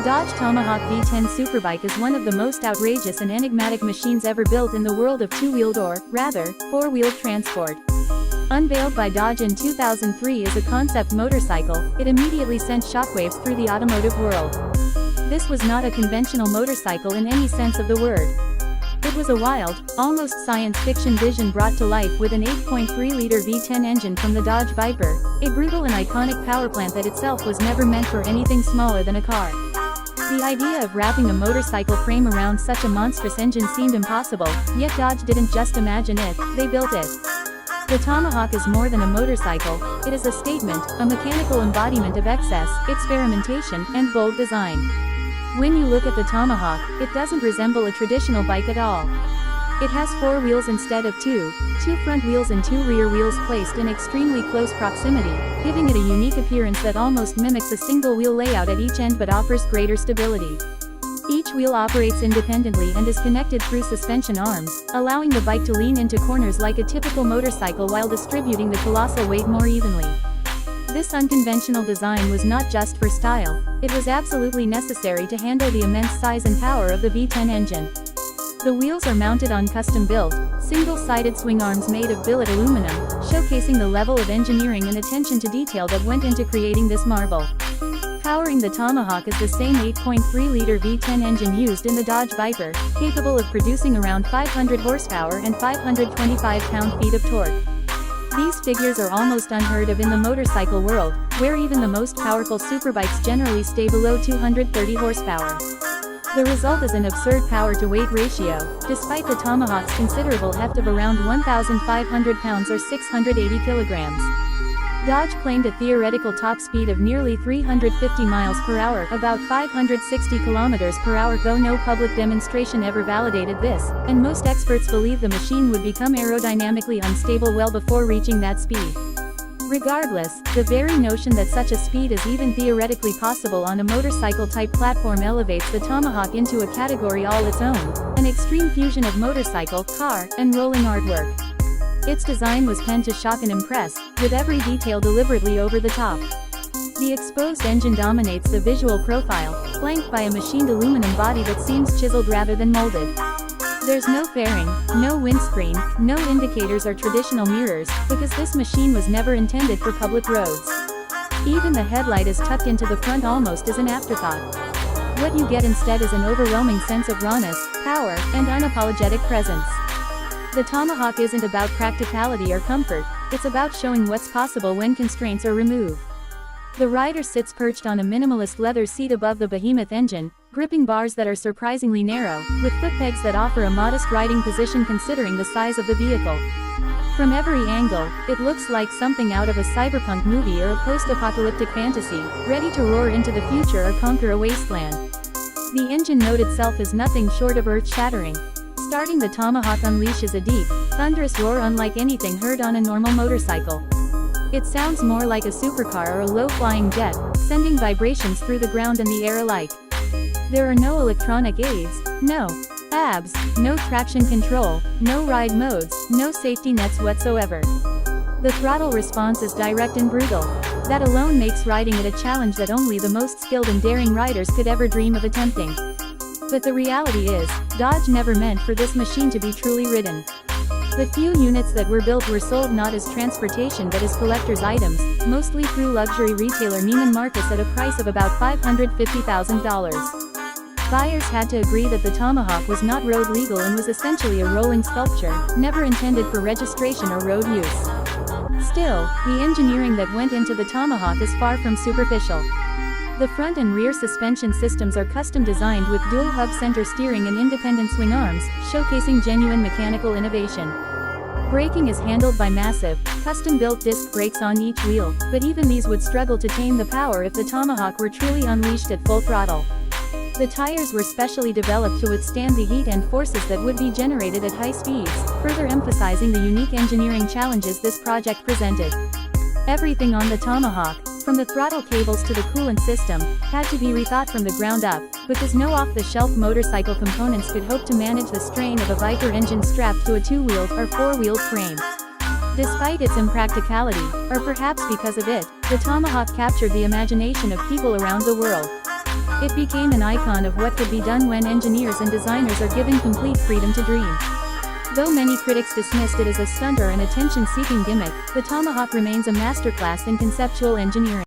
Dodge Tomahawk V10 superbike is one of the most outrageous and enigmatic machines ever built in the world of two-wheeled or, rather, four-wheeled transport. Unveiled by Dodge in 2003 as a concept motorcycle, it immediately sent shockwaves through the automotive world. This was not a conventional motorcycle in any sense of the word. It was a wild, almost science fiction vision brought to life with an 8.3-liter V10 engine from the Dodge Viper, a brutal and iconic powerplant that itself was never meant for anything smaller than a car. The idea of wrapping a motorcycle frame around such a monstrous engine seemed impossible, yet Dodge didn't just imagine it, they built it. The Tomahawk is more than a motorcycle, it is a statement, a mechanical embodiment of excess, experimentation, and bold design. When you look at the Tomahawk, it doesn't resemble a traditional bike at all. It has four wheels instead of two front wheels and two rear wheels placed in extremely close proximity, giving it a unique appearance that almost mimics a single wheel layout at each end but offers greater stability. Each wheel operates independently and is connected through suspension arms, allowing the bike to lean into corners like a typical motorcycle while distributing the colossal weight more evenly. This unconventional design was not just for style, it was absolutely necessary to handle the immense size and power of the V10 engine. The wheels are mounted on custom-built, single-sided swing arms made of billet aluminum, showcasing the level of engineering and attention to detail that went into creating this marvel. Powering the Tomahawk is the same 8.3-liter V10 engine used in the Dodge Viper, capable of producing around 500 horsepower and 525 pound-feet of torque. These figures are almost unheard of in the motorcycle world, where even the most powerful superbikes generally stay below 230 horsepower. The result is an absurd power-to-weight ratio, despite the Tomahawk's considerable heft of around 1,500 pounds or 680 kilograms. Dodge claimed a theoretical top speed of nearly 350 miles per hour, about 560 kilometers per hour, though no public demonstration ever validated this, and most experts believe the machine would become aerodynamically unstable well before reaching that speed. Regardless, the very notion that such a speed is even theoretically possible on a motorcycle-type platform elevates the Tomahawk into a category all its own, an extreme fusion of motorcycle, car, and rolling artwork. Its design was penned to shock and impress, with every detail deliberately over the top. The exposed engine dominates the visual profile, flanked by a machined aluminum body that seems chiseled rather than molded. There's no fairing, no windscreen, no indicators or traditional mirrors, because this machine was never intended for public roads. Even the headlight is tucked into the front almost as an afterthought. What you get instead is an overwhelming sense of rawness, power, and unapologetic presence. The Tomahawk isn't about practicality or comfort, it's about showing what's possible when constraints are removed. The rider sits perched on a minimalist leather seat above the behemoth engine, gripping bars that are surprisingly narrow, with foot pegs that offer a modest riding position considering the size of the vehicle. From every angle, it looks like something out of a cyberpunk movie or a post-apocalyptic fantasy, ready to roar into the future or conquer a wasteland. The engine note itself is nothing short of earth-shattering. Starting, the Tomahawk unleashes a deep, thunderous roar unlike anything heard on a normal motorcycle. It sounds more like a supercar or a low-flying jet, sending vibrations through the ground and the air alike. There are no electronic aids, no ABS, no traction control, no ride modes, no safety nets whatsoever. The throttle response is direct and brutal. That alone makes riding it a challenge that only the most skilled and daring riders could ever dream of attempting. But the reality is, Dodge never meant for this machine to be truly ridden. The few units that were built were sold not as transportation but as collector's items, mostly through luxury retailer Neiman Marcus at a price of about $550,000. Buyers had to agree that the Tomahawk was not road legal and was essentially a rolling sculpture, never intended for registration or road use. Still, the engineering that went into the Tomahawk is far from superficial. The front and rear suspension systems are custom designed with dual hub center steering and independent swing arms, showcasing genuine mechanical innovation. Braking is handled by massive, custom-built disc brakes on each wheel, but even these would struggle to tame the power if the Tomahawk were truly unleashed at full throttle. The tires were specially developed to withstand the heat and forces that would be generated at high speeds, further emphasizing the unique engineering challenges this project presented. Everything on the Tomahawk, from the throttle cables to the coolant system, had to be rethought from the ground up, because no off-the-shelf motorcycle components could hope to manage the strain of a Viper engine strapped to a two-wheeled or four-wheeled frame. Despite its impracticality, or perhaps because of it, the Tomahawk captured the imagination of people around the world. It became an icon of what could be done when engineers and designers are given complete freedom to dream. Though many critics dismissed it as a stunt or an attention-seeking gimmick, the Tomahawk remains a masterclass in conceptual engineering.